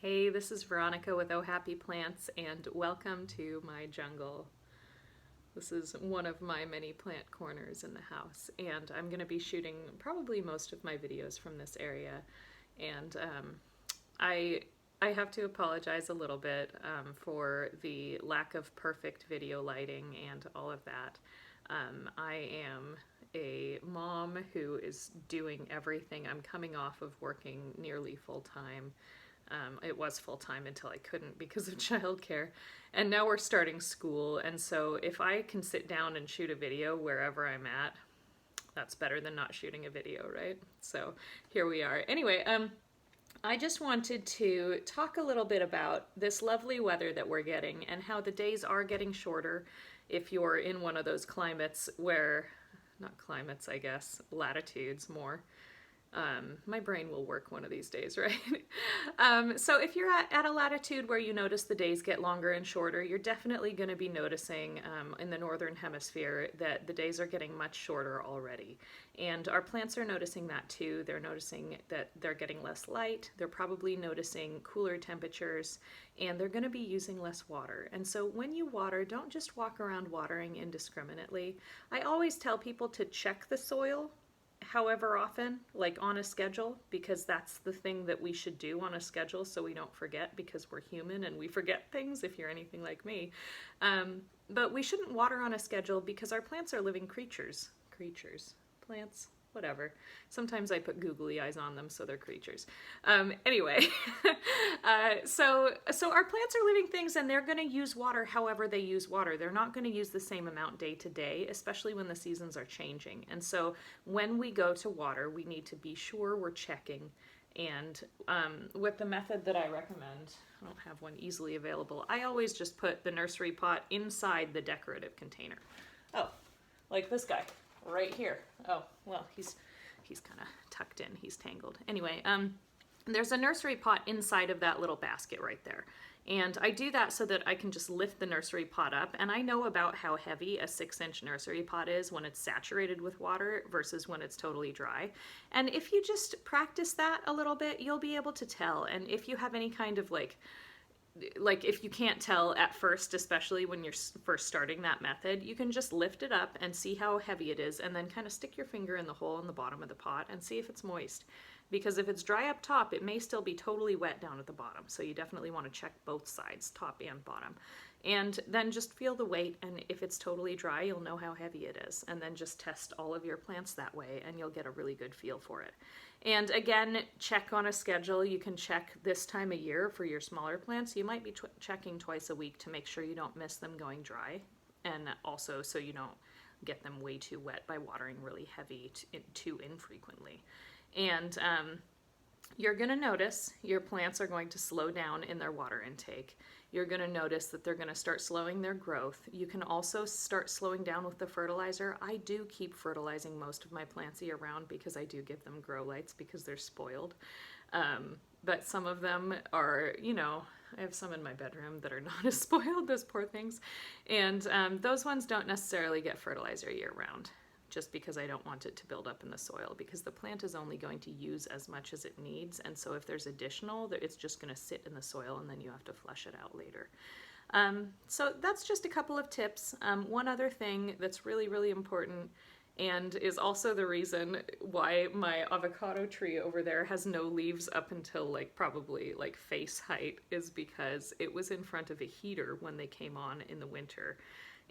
Hey, this is Veronica with Oh Happy Plants, and welcome to my jungle. This is one of my many plant corners in the house, and I'm going to be shooting probably most of my videos from this area. And I I have to apologize a little bit for the lack of perfect video lighting and all of that. I am a mom who is doing everything. I'm coming off of working nearly full time. It was full time until I couldn't because of childcare. And now we're starting school. And so if I can sit down and shoot a video wherever I'm at, that's better than not shooting a video, right? So here we are. Anyway, I just wanted to talk a little bit about this lovely weather that we're getting and how the days are getting shorter if you're in one of those climates where, not climates, I guess, latitudes more. My brain will work one of these days, right? So if you're at a latitude where you notice the days get longer and shorter, you're definitely going to be noticing in the northern hemisphere that the days are getting much shorter already. And our plants are noticing that too. They're noticing that they're getting less light. They're probably noticing cooler temperatures, and they're going to be using less water. And so when you water, don't just walk around watering indiscriminately. I always tell people to check the soil however often, like on a schedule, because that's the thing that we should do on a schedule so we don't forget, because we're human and we forget things if you're anything like me. But we shouldn't water on a schedule because our plants are living creatures. Plants, whatever. Sometimes I put googly eyes on them so they're creatures. Anyway, so our plants are living things, and they're going to use water however they use water. They're not going to use the same amount day to day, especially when the seasons are changing. And so when we go to water, we need to be sure we're checking. And with the method that I recommend, I don't have one easily available. I always just put the nursery pot inside the decorative container. Oh, like this guy right here. Oh, well, he's kind of tucked in. He's tangled. Anyway, there's a nursery pot inside of that little basket right there. And I do that so that I can just lift the nursery pot up. And I know about how heavy a 6-inch nursery pot is when it's saturated with water versus when it's totally dry. And if you just practice that a little bit, you'll be able to tell. And if you have any kind of like if you can't tell at first, especially when you're first starting that method, you can just lift it up and see how heavy it is, and then kind of stick your finger in the hole in the bottom of the pot and see if it's moist. Because if it's dry up top, it may still be totally wet down at the bottom. So you definitely want to check both sides, top and bottom. And then just feel the weight, and if it's totally dry, you'll know how heavy it is. And then just test all of your plants that way, and you'll get a really good feel for it. And again, check on a schedule. You can check this time of year for your smaller plants. You might be checking twice a week to make sure you don't miss them going dry, and also so you don't get them way too wet by watering really heavy too infrequently. And you're going to notice your plants are going to slow down in their water intake. You're going to notice that they're going to start slowing their growth. You can also start slowing down with the fertilizer. I do keep fertilizing most of my plants year round because I do give them grow lights because they're spoiled. But some of them are, I have some in my bedroom that are not as spoiled, those poor things. And those ones don't necessarily get fertilizer year round, just because I don't want it to build up in the soil, because the plant is only going to use as much as it needs. And so if there's additional, it's just going to sit in the soil, and then you have to flush it out later. So that's just a couple of tips. One other thing that's really, really important, and is also the reason why my avocado tree over there has no leaves up until probably face height, is because it was in front of a heater when they came on in the winter.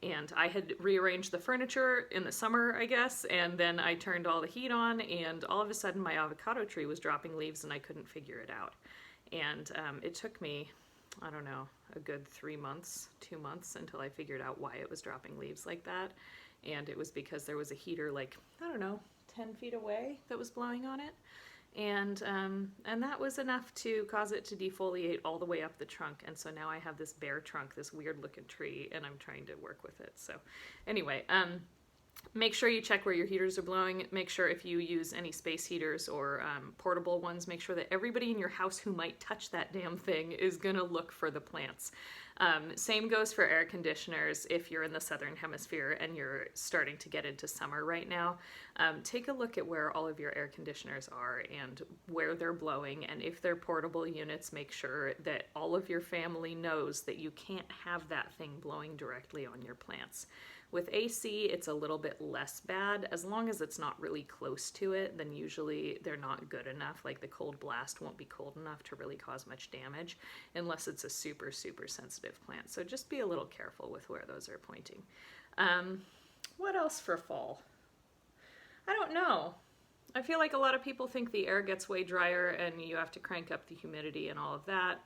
And I had rearranged the furniture in the summer, I guess, and then I turned all the heat on, and all of a sudden my avocado tree was dropping leaves, and I couldn't figure it out. And it took me, I don't know, a good 3 months, 2 months, until I figured out why it was dropping leaves like that. And it was because there was a heater, I don't know, 10 feet away that was blowing on it. And that was enough to cause it to defoliate all the way up the trunk. And so now I have this bare trunk, this weird looking tree, and I'm trying to work with it. So anyway, Make sure you check where your heaters are blowing. Make sure if you use any space heaters or portable ones, make sure that everybody in your house who might touch that damn thing is gonna look for the plants. Same goes for air conditioners if you're in the southern hemisphere and you're starting to get into summer right now. Take a look at where all of your air conditioners are and where they're blowing, and if they're portable units, make sure that all of your family knows that you can't have that thing blowing directly on your plants. With AC, it's a little bit less bad. As long as it's not really close to it, then usually they're not good enough. Like the cold blast won't be cold enough to really cause much damage unless it's a super, super sensitive plant. So just be a little careful with where those are pointing. What else for fall? I don't know. I feel like a lot of people think the air gets way drier and you have to crank up the humidity and all of that.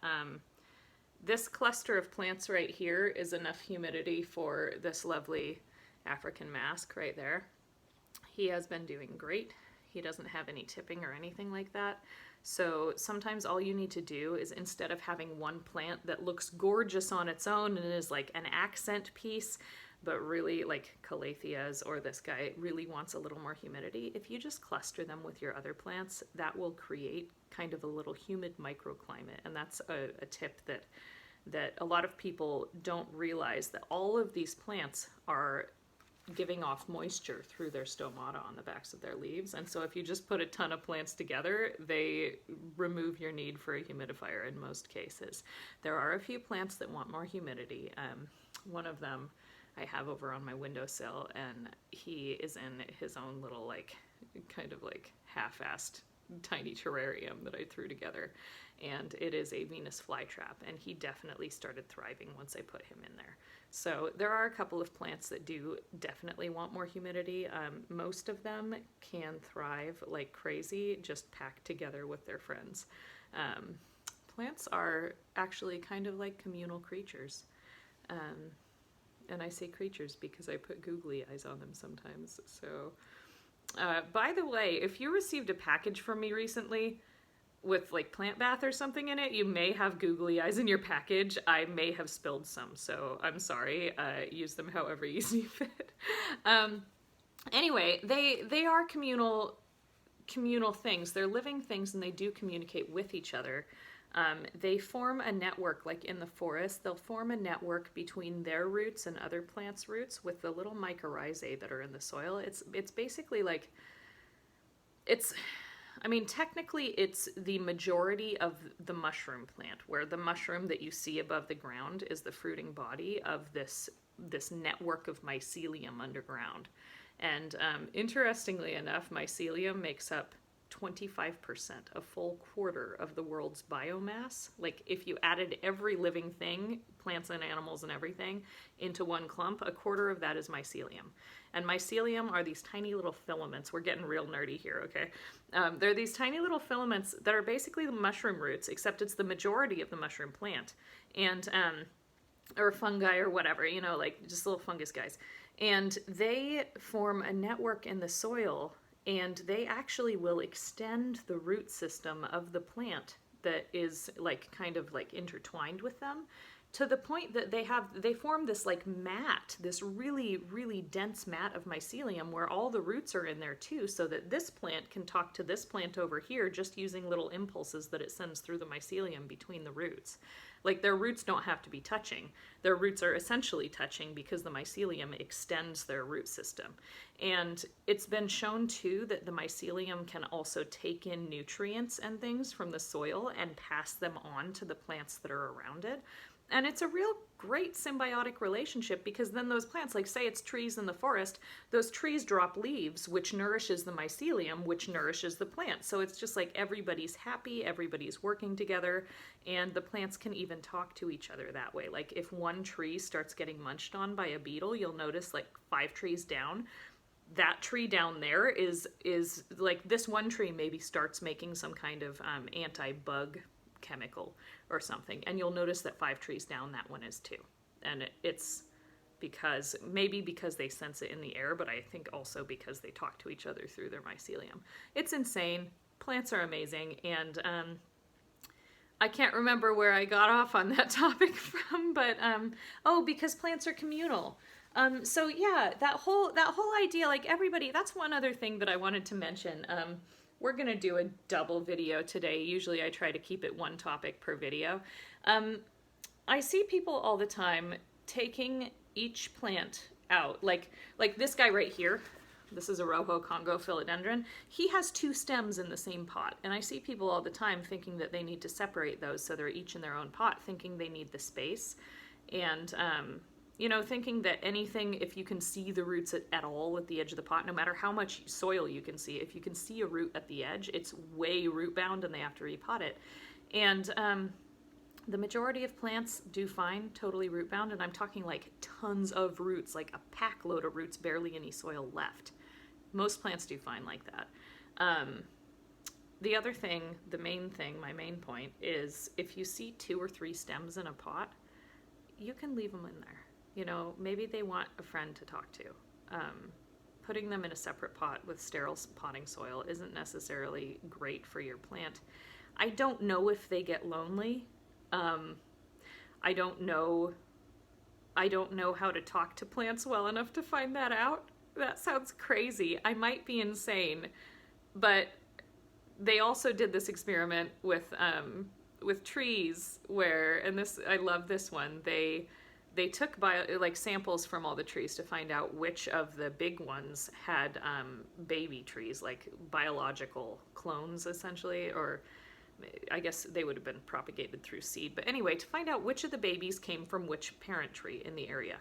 This cluster of plants right here is enough humidity for this lovely African mask right there. He has been doing great. He doesn't have any tipping or anything like that. So sometimes all you need to do is, instead of having one plant that looks gorgeous on its own and is like an accent piece, but really like Calatheas or this guy really wants a little more humidity, if you just cluster them with your other plants, that will create kind of a little humid microclimate. And that's a tip that a lot of people don't realize, that all of these plants are giving off moisture through their stomata on the backs of their leaves. And so if you just put a ton of plants together, they remove your need for a humidifier in most cases. There are a few plants that want more humidity. One of them I have over on my windowsill, and he is in his own little like kind of like half-assed tiny terrarium that I threw together, and it is a Venus flytrap, and he definitely started thriving once I put him in there. So there are a couple of plants that do definitely want more humidity. Most of them can thrive like crazy just packed together with their friends. Plants are actually kind of like communal creatures. And I say creatures because I put googly eyes on them sometimes. So, by the way, if you received a package from me recently with like plant bath or something in it, you may have googly eyes in your package. I may have spilled some, so I'm sorry. Use them however you see fit. Anyway, they are communal things. They're living things, and they do communicate with each other. They form a network, like in the forest, they'll form a network between their roots and other plants' roots with the little mycorrhizae that are in the soil. It's basically like, technically it's the majority of the mushroom plant, where the mushroom that you see above the ground is the fruiting body of this network of mycelium underground. And interestingly enough, mycelium makes up 25%, a full quarter of the world's biomass. Like if you added every living thing, plants and animals and everything, into one clump, a quarter of that is mycelium. And mycelium are these tiny little filaments. We're getting real nerdy here, okay? They're these tiny little filaments that are basically the mushroom roots, except it's the majority of the mushroom plant. And, or fungi or whatever, like just little fungus guys. And they form a network in the soil, and they actually will extend the root system of the plant that is like kind of like intertwined with them, to the point that they form this like mat, this really, really dense mat of mycelium where all the roots are in there too, so that this plant can talk to this plant over here just using little impulses that it sends through the mycelium between the roots. Like their roots don't have to be touching. Their roots are essentially touching because the mycelium extends their root system. And it's been shown too that the mycelium can also take in nutrients and things from the soil and pass them on to the plants that are around it. And it's a real great symbiotic relationship, because then those plants, like say it's trees in the forest, those trees drop leaves, which nourishes the mycelium, which nourishes the plant. So it's just like everybody's happy, everybody's working together, and the plants can even talk to each other that way. Like if one tree starts getting munched on by a beetle, you'll notice like 5 trees down, that tree down there is like this one tree maybe starts making some kind of anti-bug chemical or something, and you'll notice that 5 trees down, that one is too. And it's because they sense it in the air, but I think also because they talk to each other through their mycelium. It's insane. Plants are amazing, and I can't remember where I got off on that topic from, but because plants are communal. So yeah, that whole idea, like everybody, that's one other thing that I wanted to mention. We're gonna do a double video today. Usually I try to keep it one topic per video. Um, I see people all the time taking each plant out, like this guy right here. This is a Rojo Congo philodendron. He has two stems in the same pot, and I see people all the time thinking that they need to separate those so they're each in their own pot, thinking they need the space, and thinking that anything, if you can see the roots at all at the edge of the pot, no matter how much soil you can see, if you can see a root at the edge, it's way root bound and they have to repot it. And the majority of plants do fine, totally root bound, and I'm talking like tons of roots, like a pack load of roots, barely any soil left. Most plants do fine like that. The other thing, the main thing, my main point is if you see 2 or 3 stems in a pot, you can leave them in there. Maybe they want a friend to talk to. Putting them in a separate pot with sterile potting soil isn't necessarily great for your plant. I don't know if they get lonely. I don't know how to talk to plants well enough to find that out. That sounds crazy. I might be insane, but they also did this experiment with trees where, and this, I love this one. They took samples from all the trees to find out which of the big ones had baby trees, like biological clones essentially, or I guess they would have been propagated through seed. But anyway, to find out which of the babies came from which parent tree in the area.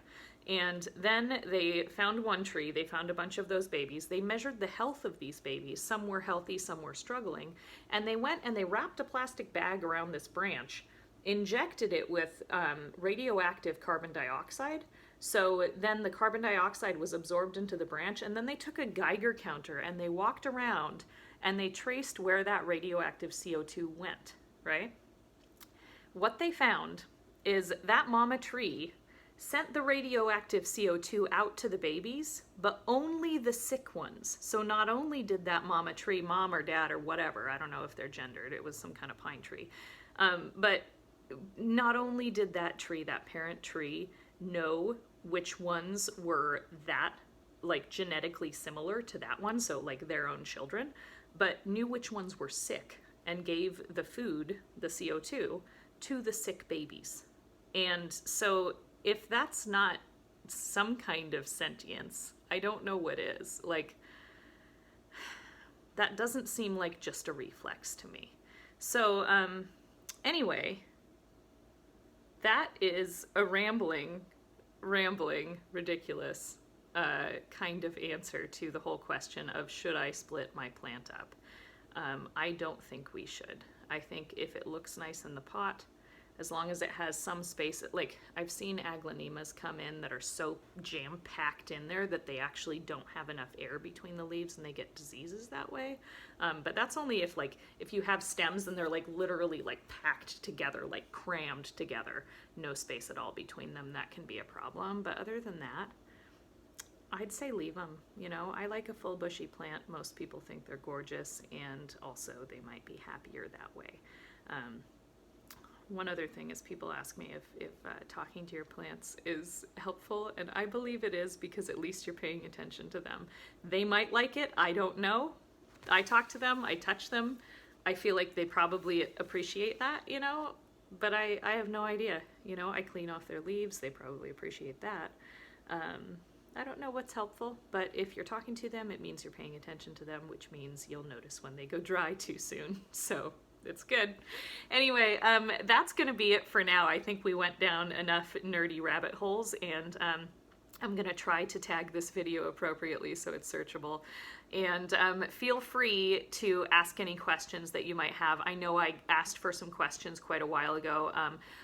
And then they found one tree, they found a bunch of those babies, they measured the health of these babies, some were healthy, some were struggling, and they went and they wrapped a plastic bag around this branch, injected it with radioactive carbon dioxide. So then the carbon dioxide was absorbed into the branch, and then they took a Geiger counter and they walked around and they traced where that radioactive CO2 went, right? What they found is that mama tree sent the radioactive CO2 out to the babies, but only the sick ones. So not only did that mama tree, mom or dad or whatever, I don't know if they're gendered, it was some kind of pine tree, but not only did that tree, that parent tree, know which ones were that, like, genetically similar to that one, so like their own children, but knew which ones were sick and gave the food, the CO2, to the sick babies. And so if that's not some kind of sentience, I don't know what is. Like, that doesn't seem like just a reflex to me. So anyway, that is a rambling, ridiculous kind of answer to the whole question of should I split my plant up? I don't think we should. I think if it looks nice in the pot, as long as it has some space, like I've seen aglaonemas come in that are so jam-packed in there that they actually don't have enough air between the leaves and they get diseases that way. But that's only if you have stems and they're like literally like packed together, like crammed together, no space at all between them, that can be a problem. But other than that, I'd say leave them. I like a full bushy plant. Most people think they're gorgeous, and also they might be happier that way. One other thing is people ask me if talking to your plants is helpful, and I believe it is because at least you're paying attention to them. They might like it, I don't know. I talk to them, I touch them. I feel like they probably appreciate that, but I have no idea. I clean off their leaves, they probably appreciate that. I don't know what's helpful, but if you're talking to them, it means you're paying attention to them, which means you'll notice when they go dry too soon. So it's good. Anyway, that's going to be it for now. I think we went down enough nerdy rabbit holes, and I'm going to try to tag this video appropriately so it's searchable. And feel free to ask any questions that you might have. I know I asked for some questions quite a while ago.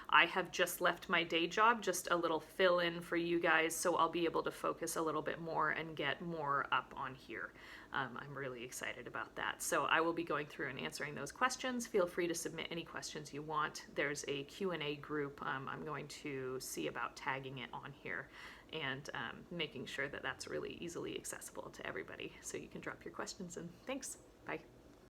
I have just left my day job, just a little fill-in for you guys, so I'll be able to focus a little bit more and get more up on here. I'm really excited about that. So I will be going through and answering those questions. Feel free to submit any questions you want. There's a Q&A group. I'm going to see about tagging it on here and making sure that that's really easily accessible to everybody, so you can drop your questions in. Thanks. Bye.